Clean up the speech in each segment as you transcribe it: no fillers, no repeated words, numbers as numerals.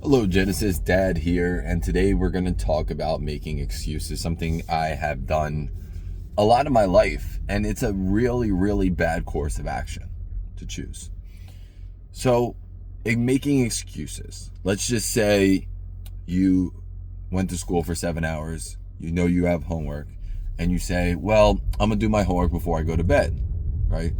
Hello, Genesis. Dad here, and today we're going to talk about making excuses, something I have done a lot of my life, and it's a really, really bad course of action to choose. So, in making excuses, let's just say you went to school for 7 hours, you know you have homework, and you say, well, I'm going to do my homework before I go to bed, right?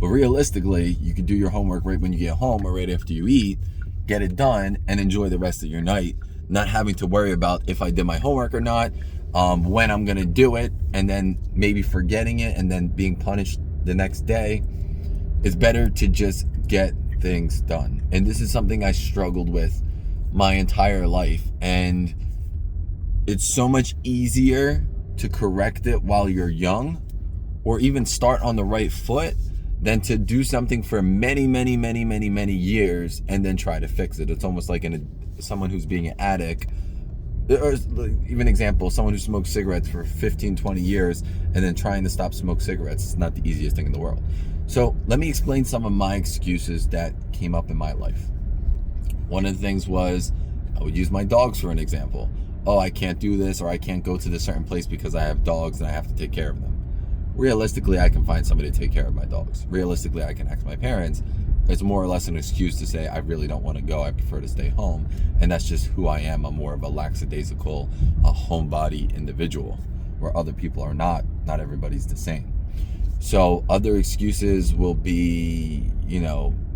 But realistically, you can do your homework right when you get home or right after you eat, get it done, and enjoy the rest of your night, not having to worry about if I did my homework or not, when I'm gonna do it, and then maybe forgetting it and then being punished the next day. It's better to just get things done. And this is something I struggled with my entire life, and it's so much easier to correct it while you're young or even start on the right foot than to do something for many years and then try to fix it. It's almost like someone who's being an addict, or even example, someone who smokes cigarettes for 15-20 years and then trying to stop smoke cigarettes. It's not the easiest thing in the world. So let me explain some of my excuses that came up in my life. One of the things was, I would use my dogs for an example. Oh, I can't do this, or I can't go to this certain place because I have dogs and I have to take care of them. Realistically, I can find somebody to take care of my dogs. Realistically, I can ask my parents. It's more or less an excuse to say, I really don't want to go. I prefer to stay home. And that's just who I am. I'm more of a lackadaisical, a homebody individual, where other people are not. Not everybody's the same. So other excuses will be,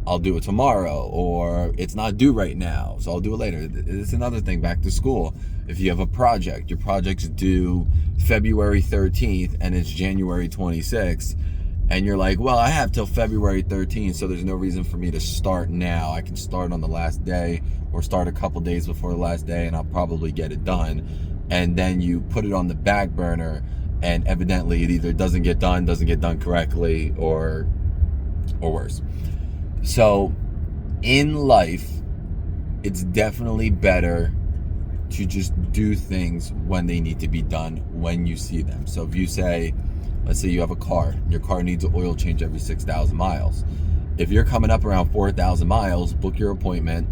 I'll do it tomorrow, or it's not due right now, so I'll do it later. It's another thing, back to school. If you have a project, your project's due February 13th and it's January 26th, and you're like, well, I have till February 13th, so there's no reason for me to start now. I can start on the last day or start a couple days before the last day, and I'll probably get it done. And then you put it on the back burner, and evidently it either doesn't get done correctly, or worse. So in life, it's definitely better to just do things when they need to be done, when you see them. So if you say, let's say you have a car, your car needs an oil change every 6,000 miles. If you're coming up around 4,000 miles, book your appointment,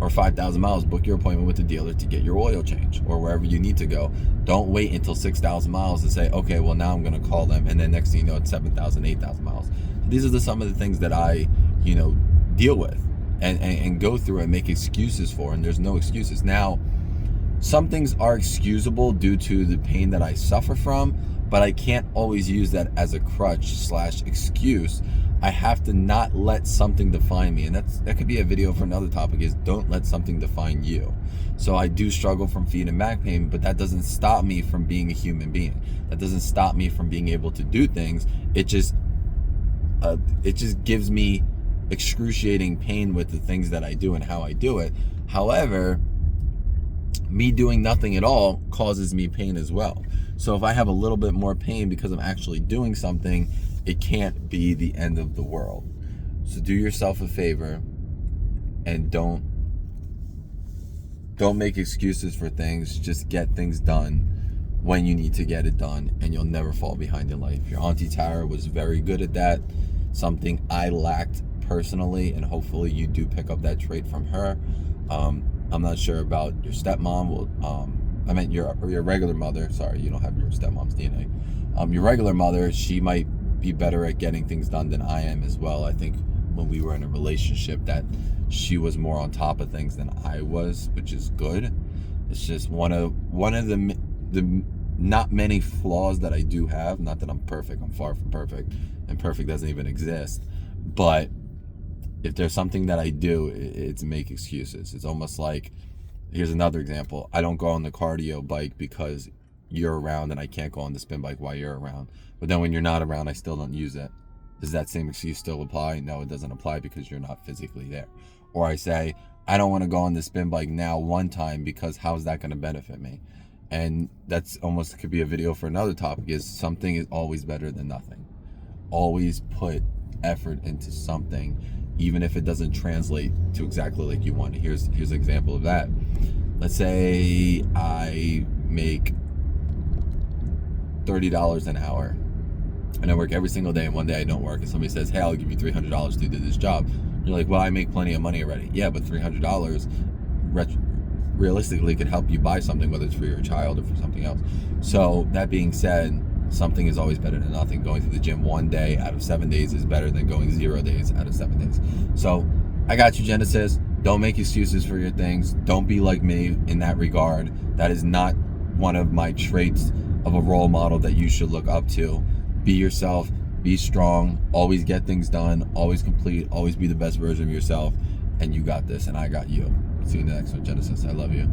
or 5,000 miles, book your appointment with the dealer to get your oil change, or wherever you need to go. Don't wait until 6,000 miles to say, okay, well, now I'm going to call them. And then next thing you know, it's 7,000, 8,000 miles. These are some of the things that I, deal with and go through and make excuses for. And there's no excuses. Now, some things are excusable due to the pain that I suffer from, but I can't always use that as a crutch/excuse. I have to not let something define me. And that could be a video for another topic, is don't let something define you. So I do struggle from feet and back pain, but that doesn't stop me from being a human being. That doesn't stop me from being able to do things. It just gives me excruciating pain with the things that I do and how I do it. However, me doing nothing at all causes me pain as well. So if I have a little bit more pain because I'm actually doing something, it can't be the end of the world. So do yourself a favor and don't make excuses for things. Just get things done when you need to get it done, and you'll never fall behind in life. Your Auntie Tara was very good at that, something I lacked personally, and hopefully you do pick up that trait from her. I'm not sure about your stepmom. I meant your regular mother. Sorry, you don't have your stepmom's DNA. Your regular mother, she might be better at getting things done than I am as well. I think when we were in a relationship, that she was more on top of things than I was, which is good. It's just one of the not many flaws that I do have. Not that I'm perfect. I'm far from perfect, and perfect doesn't even exist. But if there's something that I do, it's make excuses. It's almost like, here's another example. I don't go on the cardio bike because you're around, and I can't go on the spin bike while you're around. But then when you're not around, I still don't use it. Does that same excuse still apply? No, it doesn't apply, because you're not physically there. Or I say, I don't want to go on the spin bike now one time, because how's that going to benefit me? And that's almost could be a video for another topic, is something is always better than nothing. Always put effort into something, even if it doesn't translate to exactly like you want. Here's an example of that. Let's say I make $30 an hour, and I work every single day, and one day I don't work, and somebody says, hey, I'll give you $300 to do this job. You're like, well, I make plenty of money already. Yeah, but $300 realistically could help you buy something, whether it's for your child or for something else. So that being said, something is always better than nothing. Going to the gym 1 day out of 7 days is better than going 0 days out of 7 days. So I got you, Genesis. Don't make excuses for your things. Don't be like me in that regard. That is not one of my traits of a role model that you should look up to. Be yourself, be strong, always get things done, always complete, always be the best version of yourself, and you got this, and I got you. See you in the next one, Genesis. I love you.